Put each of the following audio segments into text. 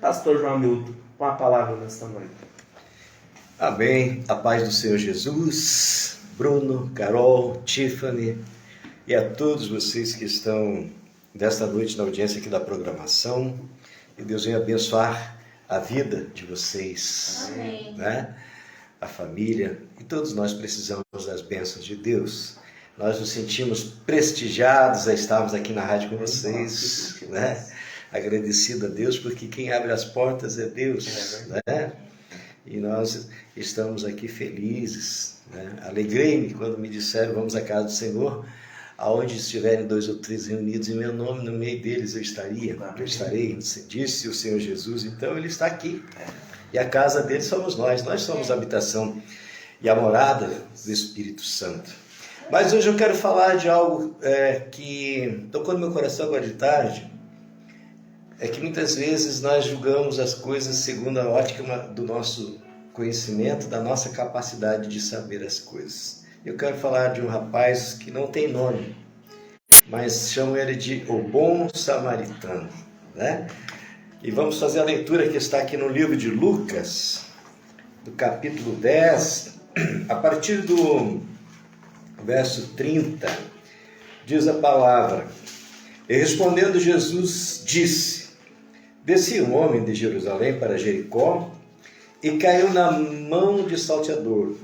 Pastor João Milton, com a palavra nesta noite. Amém. A paz do Senhor Jesus, Bruno, Carol, Tiffany e a todos vocês que estão desta noite na audiência aqui da programação. E Deus venha abençoar a vida de vocês. Amém. Né? A família. E todos nós precisamos das bênçãos de Deus. Nós nos sentimos prestigiados a estarmos aqui na rádio com vocês, né? Agradecido a Deus, porque quem abre as portas é Deus, né? E nós estamos aqui felizes, né? Alegrei-me quando me disseram, vamos à casa do Senhor, aonde estiverem 2 ou 3 reunidos em meu nome, no meio deles eu estaria, eu estarei, disse o Senhor Jesus. Então Ele está aqui, e a casa dele somos nós somos a habitação e a morada do Espírito Santo. Mas hoje eu quero falar de algo que tocou no meu coração agora de tarde. É que muitas vezes nós julgamos as coisas segundo a ótica do nosso conhecimento, da nossa capacidade de saber as coisas. Eu quero falar de um rapaz que não tem nome, mas chamo ele de o Bom Samaritano, né? E vamos fazer a leitura que está aqui no livro de Lucas, do capítulo 10, a partir do verso 30, diz a palavra: E respondendo Jesus disse: Descia um homem de Jerusalém para Jericó e caiu na mão de salteador,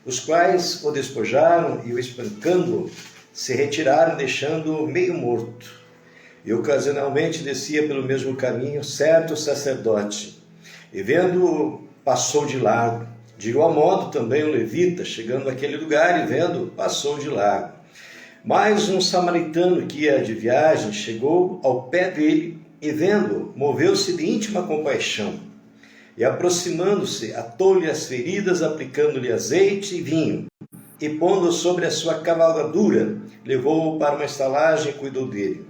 os quais o despojaram e, o espancando, se retiraram, deixando-o meio morto. E ocasionalmente descia pelo mesmo caminho certo sacerdote, e vendo-o, passou de largo. De igual modo também o levita, chegando àquele lugar e vendo, passou de largo. Mas um samaritano que ia de viagem chegou ao pé dele e vendo, moveu-se de íntima compaixão. E aproximando-se, atou-lhe as feridas, aplicando-lhe azeite e vinho. E pondo-o sobre a sua cavalgadura, levou-o para uma estalagem e cuidou dele.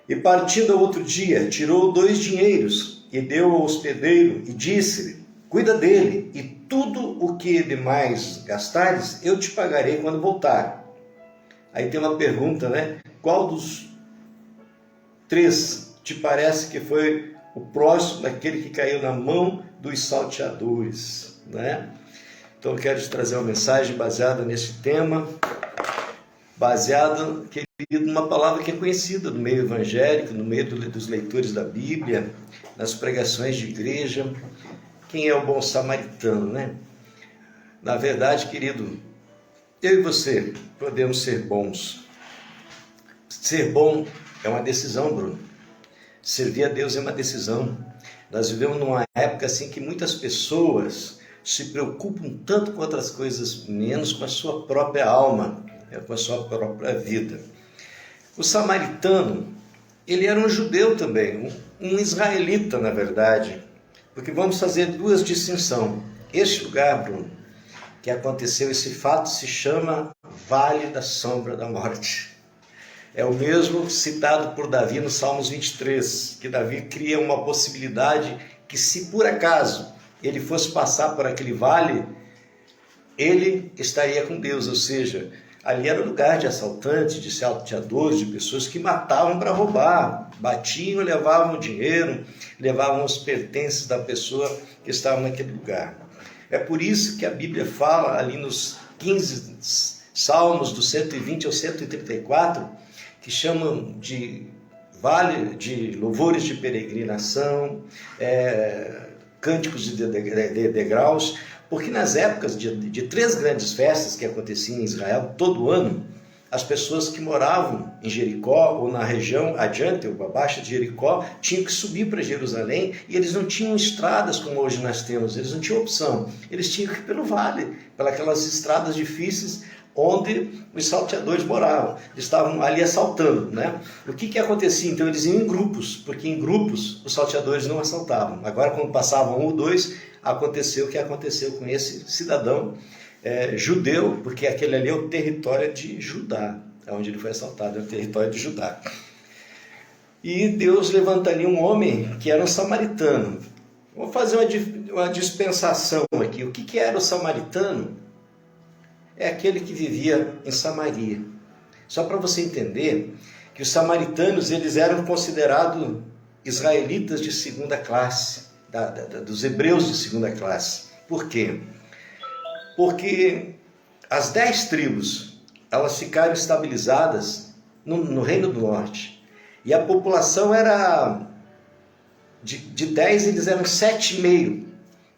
E partindo ao outro dia, tirou 2 dinheiros e deu ao hospedeiro e disse-lhe: Cuida dele, e tudo o que demais gastares, eu te pagarei quando voltar. Aí tem uma pergunta, né? Qual dos 3 te parece que foi o próximo daquele que caiu na mão dos salteadores, né? Então eu quero te trazer uma mensagem baseada nesse tema, baseada, querido, numa palavra que é conhecida no meio evangélico, no meio dos leitores da Bíblia, nas pregações de igreja. Quem é o bom samaritano, né? Na verdade, querido, eu e você podemos ser bons. Ser bom é uma decisão, Bruno. Servir a Deus é uma decisão. Nós vivemos numa época assim que muitas pessoas se preocupam tanto com outras coisas, menos com a sua própria alma, com a sua própria vida. O samaritano, ele era um judeu também, um israelita, na verdade. Porque vamos fazer 2 distinções. Este lugar, Bruno, que aconteceu esse fato, se chama Vale da Sombra da Morte. É o mesmo citado por Davi no Salmos 23, que Davi cria uma possibilidade que, se por acaso ele fosse passar por aquele vale, ele estaria com Deus. Ou seja, ali era o lugar de assaltantes, de salteadores, de pessoas que matavam para roubar, batiam, levavam o dinheiro, levavam os pertences da pessoa que estava naquele lugar. É por isso que a Bíblia fala ali nos 15 salmos, do 120 ao 134, que chamam de vale de louvores de peregrinação, cânticos de degraus, porque nas épocas de 3 grandes festas que aconteciam em Israel todo ano, as pessoas que moravam em Jericó ou na região adiante ou abaixo de Jericó tinham que subir para Jerusalém, e eles não tinham estradas como hoje nós temos, eles não tinham opção, eles tinham que ir pelo vale, pelas estradas difíceis onde os salteadores moravam. Eles estavam ali assaltando, né? O que acontecia? Então eles iam em grupos, porque em grupos os salteadores não assaltavam. Agora, quando passavam 1 ou 2, aconteceu o que aconteceu com esse cidadão judeu, porque aquele ali é o território de Judá, onde ele foi assaltado, é o território de Judá. E Deus levantaria um homem que era um samaritano. Vou fazer uma dispensação aqui. O que era o samaritano? É aquele que vivia em Samaria. Só para você entender que os samaritanos, eles eram considerados israelitas de segunda classe, dos hebreus de segunda classe. Por quê? Porque as 10 tribos, elas ficaram estabilizadas no Reino do Norte. E a população era de 10, eles eram 7,5,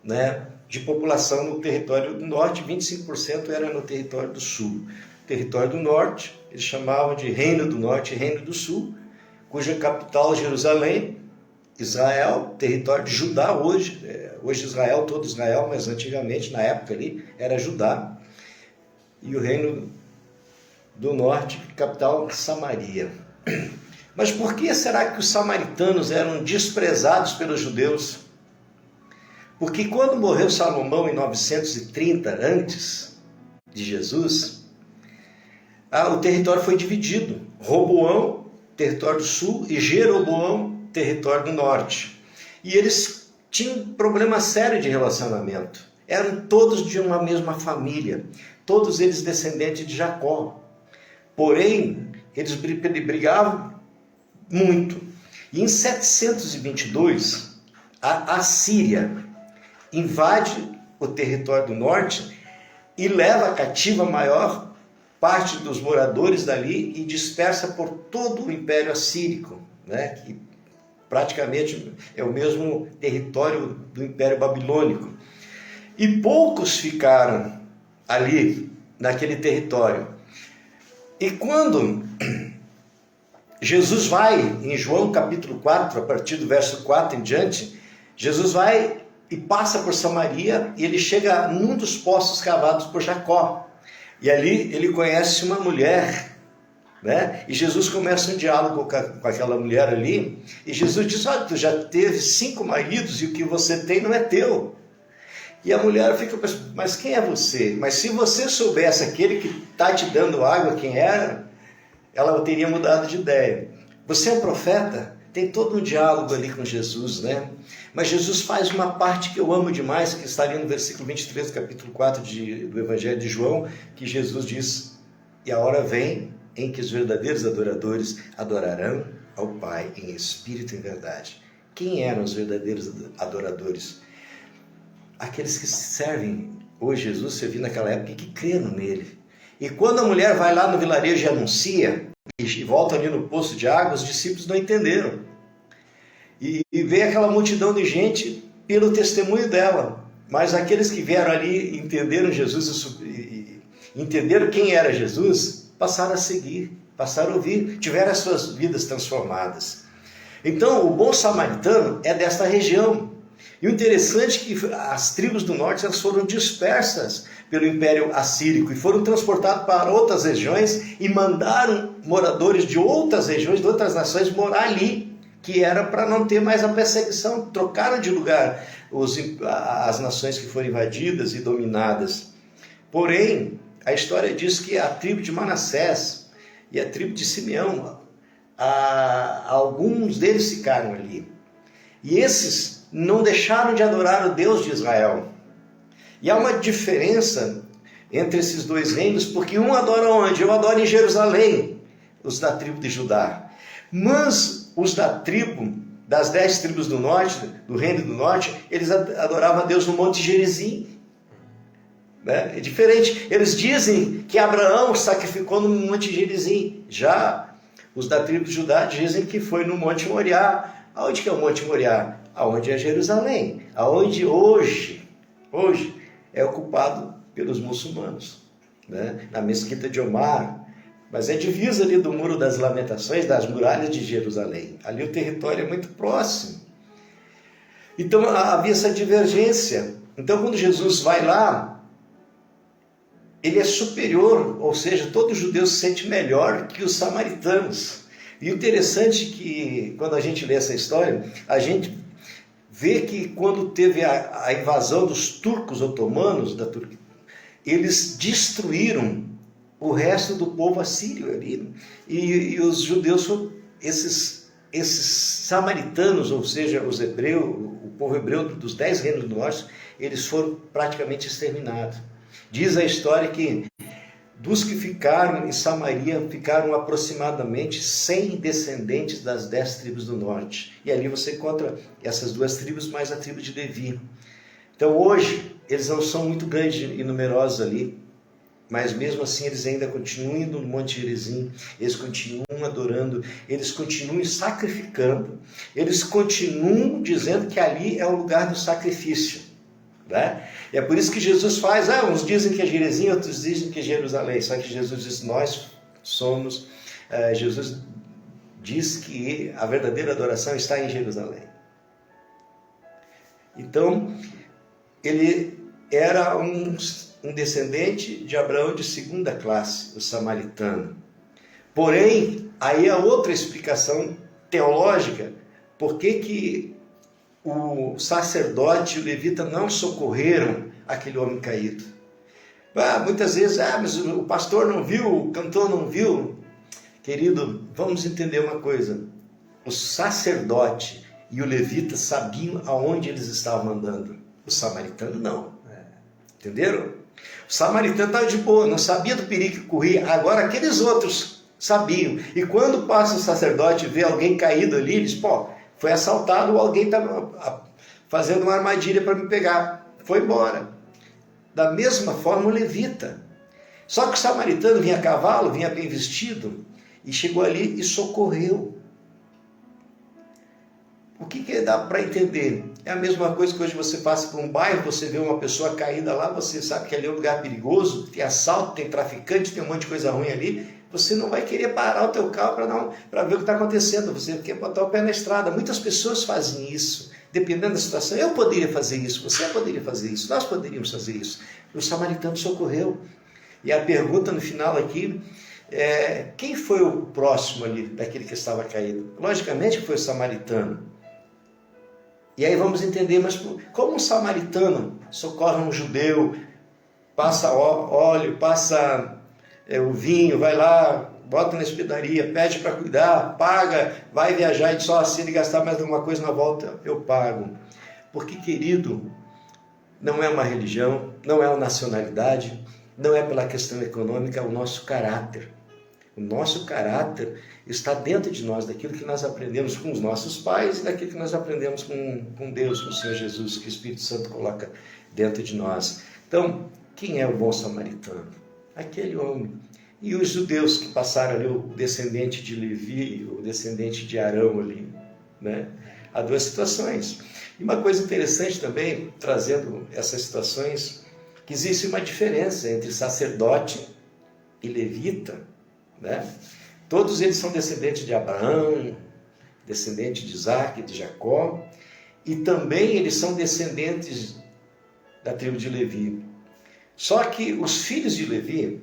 né, de população no território do Norte, 25% era no território do Sul. O território do Norte, eles chamavam de Reino do Norte e Reino do Sul, cuja capital, Jerusalém, Israel, território de Judá hoje Israel, todo Israel, mas antigamente, na época ali, era Judá. E o Reino do Norte, capital, Samaria. Mas por que será que os samaritanos eram desprezados pelos judeus? Porque quando morreu Salomão em 930 antes de Jesus, o território foi dividido. Roboão, território do sul, e Jeroboão, território do norte. E eles tinham um problema sério de relacionamento. Eram todos de uma mesma família, todos eles descendentes de Jacó. Porém, eles brigavam muito. E em 722, a Assíria invade o território do norte e leva cativa a maior parte dos moradores dali e dispersa por todo o Império Assírico, né, que praticamente é o mesmo território do Império Babilônico. E poucos ficaram ali, naquele território. E quando Jesus vai, em João capítulo 4, a partir do verso 4 em diante, Jesus vai e passa por Samaria e ele chega num dos poços cavados por Jacó. E ali ele conhece uma mulher, né? E Jesus começa um diálogo com aquela mulher ali. E Jesus diz: olha, tu já teve 5 maridos e o que você tem não é teu. E a mulher fica pensando: mas quem é você? Mas se você soubesse aquele que está te dando água, quem era, ela teria mudado de ideia. Você é um profeta? Tem todo um diálogo ali com Jesus, né? Mas Jesus faz uma parte que eu amo demais, que está ali no versículo 23 do capítulo 4 do Evangelho de João, que Jesus diz: e a hora vem em que os verdadeiros adoradores adorarão ao Pai em espírito e em verdade. Quem eram os verdadeiros adoradores? Aqueles que servem hoje Jesus, servindo naquela época, e que creram nele. E quando a mulher vai lá no vilarejo e anuncia, e volta ali no poço de água, os discípulos não entenderam. E vem aquela multidão de gente pelo testemunho dela. Mas aqueles que vieram ali, entenderam Jesus e entenderam quem era Jesus, passaram a seguir, passaram a ouvir, tiveram as suas vidas transformadas. Então, o bom samaritano é desta região. E o interessante é que as tribos do norte elas foram dispersas pelo Império Assírico e foram transportadas para outras regiões e mandaram moradores de outras regiões, de outras nações, morar ali, que era para não ter mais a perseguição. Trocaram de lugar as nações que foram invadidas e dominadas. Porém, a história diz que a tribo de Manassés e a tribo de Simeão, alguns deles ficaram ali. E esses não deixaram de adorar o Deus de Israel. E há uma diferença entre esses dois reinos, porque um adora onde? Eu adoro em Jerusalém, os da tribo de Judá. Mas os da tribo, das 10 tribos do norte, do reino do norte, eles adoravam a Deus no Monte Gerizim. É diferente. Eles dizem que Abraão sacrificou no Monte Gerizim. Já os da tribo de Judá dizem que foi no Monte Moriá. Aonde que é o Monte Moriá? Aonde é Jerusalém. Aonde hoje é ocupado pelos muçulmanos, né? Na mesquita de Omar. Mas é divisa ali do Muro das Lamentações, das muralhas de Jerusalém. Ali o território é muito próximo. Então havia essa divergência. Então quando Jesus vai lá, ele é superior, ou seja, todo judeu se sente melhor que os samaritanos. E o interessante é que, quando a gente lê essa história, a gente vê que quando teve a invasão dos turcos otomanos da Turquia, eles destruíram o resto do povo assírio ali. E os judeus, esses samaritanos, ou seja, os hebreus, o povo hebreu dos 10 reinos do norte, eles foram praticamente exterminados. Diz a história que Dos que ficaram em Samaria, ficaram aproximadamente 100 descendentes das 10 tribos do norte. E ali você encontra essas 2 tribos, mais a tribo de Levi. Então hoje, eles não são muito grandes e numerosos ali, mas mesmo assim eles ainda continuam indo no Monte Gerizim, eles continuam adorando, eles continuam sacrificando, eles continuam dizendo que ali é o lugar do sacrifício. Né? E é por isso que Jesus faz, uns dizem que é Gerizim, outros dizem que é Jerusalém, só que Jesus diz, nós somos, Jesus diz que a verdadeira adoração está em Jerusalém. Então, ele era um descendente de Abraão de segunda classe, o samaritano. Porém, aí é outra explicação teológica, por que o sacerdote e o levita não socorreram aquele homem caído. Muitas vezes, mas o pastor não viu, o cantor não viu. Querido, vamos entender uma coisa. O sacerdote e o levita sabiam aonde eles estavam andando. O samaritano não. Entenderam? O samaritano estava de boa, não sabia do perigo que corria. Agora aqueles outros sabiam. E quando passa o sacerdote e vê alguém caído ali, ele diz, foi assaltado ou alguém estava fazendo uma armadilha para me pegar. Foi embora. Da mesma forma o levita. Só que o samaritano vinha a cavalo, vinha bem vestido, e chegou ali e socorreu. O que dá para entender? É a mesma coisa que hoje você passa por um bairro, você vê uma pessoa caída lá, você sabe que ali é um lugar perigoso, tem assalto, tem traficante, tem um monte de coisa ruim ali, você não vai querer parar o teu carro para ver o que está acontecendo, você quer botar o pé na estrada. Muitas pessoas fazem isso, dependendo da situação. Eu poderia fazer isso, você poderia fazer isso, nós poderíamos fazer isso. O samaritano socorreu. E a pergunta no final aqui é, quem foi o próximo ali, daquele que estava caído? Logicamente que foi o samaritano. E aí vamos entender, mas como um samaritano socorre um judeu, passa óleo, passa o vinho, vai lá, bota na hospedaria, pede para cuidar, paga, vai viajar e só se ele gastar mais alguma coisa na volta, eu pago. Porque, querido, não é uma religião, não é uma nacionalidade, não é pela questão econômica, é o nosso caráter. O nosso caráter está dentro de nós, daquilo que nós aprendemos com os nossos pais e daquilo que nós aprendemos com Deus, com o Senhor Jesus, que o Espírito Santo coloca dentro de nós. Então, quem é o bom samaritano? Aquele homem. E os judeus que passaram ali, o descendente de Levi, o descendente de Arão ali, né? Há 2 situações. E uma coisa interessante também, trazendo essas situações, que existe uma diferença entre sacerdote e levita, né? Todos eles são descendentes de Abraão, descendentes de Isaac, de Jacó, e também eles são descendentes da tribo de Levi. Só que os filhos de Levi,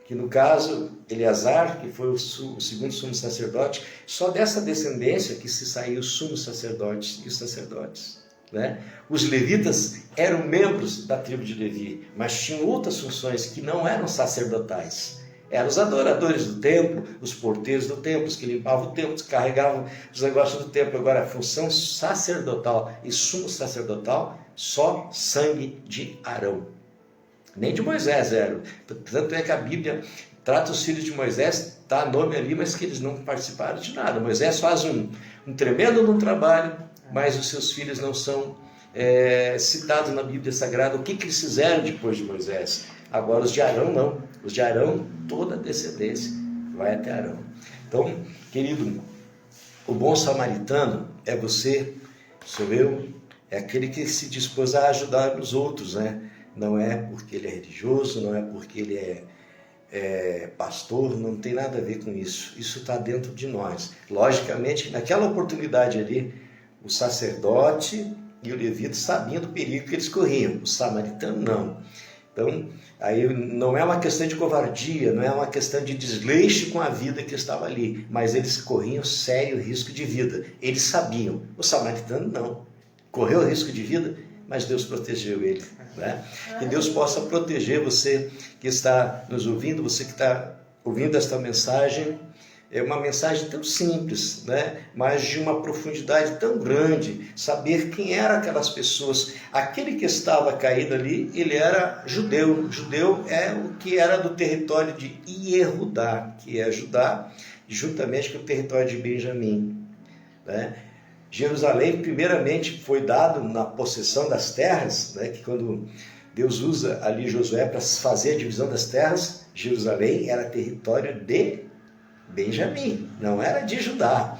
que no caso Eleazar, que foi o segundo sumo sacerdote, só dessa descendência que se saiu os sumos sacerdotes e os sacerdotes. Né? Os levitas eram membros da tribo de Levi, mas tinham outras funções que não eram sacerdotais. Eram os adoradores do templo, os porteiros do templo, os que limpavam o templo, os que carregavam os negócios do templo. Agora, a função sacerdotal e sumo sacerdotal, só sangue de Arão. Nem de Moisés era. Tanto é que a Bíblia trata os filhos de Moisés, dá nome ali, mas que eles não participaram de nada. Moisés faz um tremendo trabalho, mas os seus filhos não são citados na Bíblia Sagrada. O que eles fizeram depois de Moisés? Agora os de Arão não. Os de Arão, toda a descendência vai até Arão. Então, querido, o bom samaritano é você, sou eu, é aquele que se dispôs a ajudar os outros, né? Não é porque ele é religioso, não é porque ele é pastor, não tem nada a ver com isso. Isso está dentro de nós. Logicamente, naquela oportunidade ali, o sacerdote e o levita sabiam do perigo que eles corriam. O samaritano não. Então, aí não é uma questão de covardia, não é uma questão de desleixo com a vida que estava ali, mas eles corriam sério risco de vida. Eles sabiam. O samaritano não. Correu risco de vida, mas Deus protegeu ele. Né? Que Deus possa proteger você que está nos ouvindo, você que está ouvindo esta mensagem, É uma mensagem tão simples, né? Mas de uma profundidade tão grande, saber quem eram aquelas pessoas. Aquele que estava caído ali, ele era judeu. Judeu é o que era do território de Iehudá, que é Judá, juntamente com o território de Benjamim, né? Jerusalém, primeiramente, foi dado na possessão das terras, né? Que quando Deus usa ali Josué para fazer a divisão das terras, Jerusalém era território de Benjamim, não era de Judá.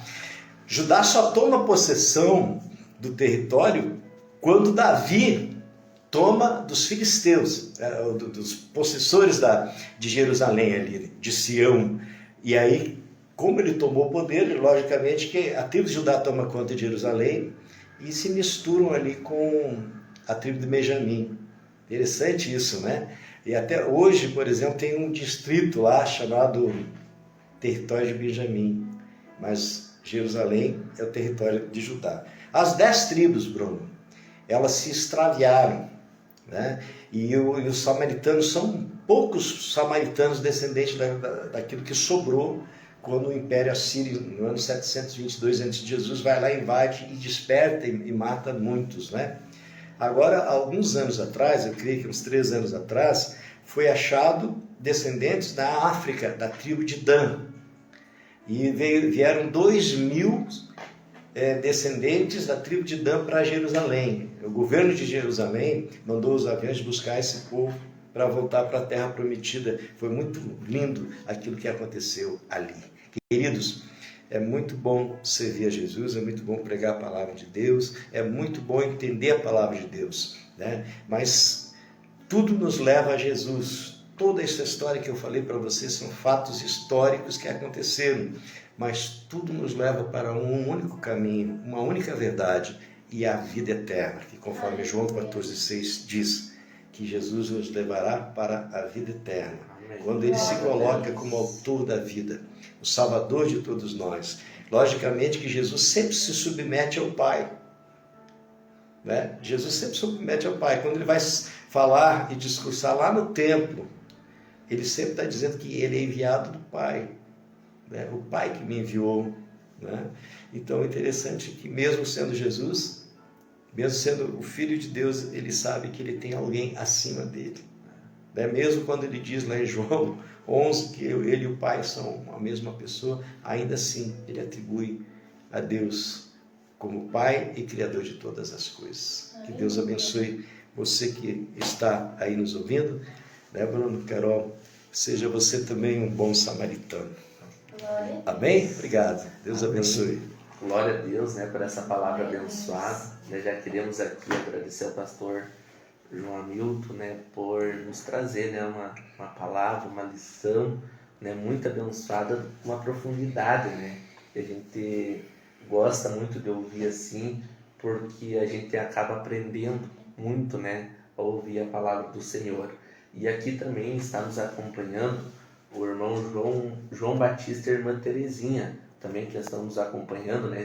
Judá só toma possessão do território quando Davi toma dos filisteus, dos possessores de Jerusalém ali, de Sião. E aí, como ele tomou o poder, logicamente que a tribo de Judá toma conta de Jerusalém e se misturam ali com a tribo de Benjamim. Interessante isso, né? E até hoje, por exemplo, tem um distrito lá chamado território de Benjamim, mas Jerusalém é o território de Judá. As 10 tribos, Bruno, elas se extraviaram, né? E os samaritanos são poucos samaritanos descendentes daquilo que sobrou quando o Império Assírio, no ano 722 a.C., Jesus vai lá, invade e desperta e mata muitos, né? Agora, alguns anos atrás, eu creio que uns 3 anos atrás, foi achado descendentes da África, da tribo de Dan. E vieram 2.000 descendentes da tribo de Dan para Jerusalém. O governo de Jerusalém mandou os aviões buscar esse povo para voltar para a terra prometida. Foi muito lindo aquilo que aconteceu ali. Queridos, é muito bom servir a Jesus, é muito bom pregar a palavra de Deus, é muito bom entender a palavra de Deus, né? Mas tudo nos leva a Jesus. Toda essa história que eu falei para vocês são fatos históricos que aconteceram, mas tudo nos leva para um único caminho, uma única verdade, e a vida eterna, que conforme João 14,6 diz, que Jesus nos levará para a vida eterna, quando ele se coloca como autor da vida, o Salvador de todos nós. Logicamente que Jesus sempre se submete ao Pai, né? Jesus sempre se submete ao Pai. Quando ele vai falar e discursar lá no templo, ele sempre está dizendo que ele é enviado do Pai, né? O Pai que me enviou, né? Então é interessante que mesmo sendo Jesus, mesmo sendo o Filho de Deus, ele sabe que ele tem alguém acima dele, né? Mesmo quando ele diz lá em João 11 que ele e o Pai são a mesma pessoa, ainda assim ele atribui a Deus como Pai e Criador de todas as coisas. Que Deus abençoe você que está aí nos ouvindo, né, Bruno, Carol? Seja você também um bom samaritano. Amém? Obrigado. Deus abençoe. Glória a Deus, né, por essa palavra abençoada. Né, já queremos aqui agradecer ao pastor João Hamilton, né, por nos trazer, né, uma palavra, uma lição, né, muito abençoada, uma profundidade, né, que a gente gosta muito de ouvir assim, porque a gente acaba aprendendo muito, né, a ouvir a palavra do Senhor. E aqui também está nos acompanhando o irmão João Batista e a irmã Terezinha, também que estão nos acompanhando, né,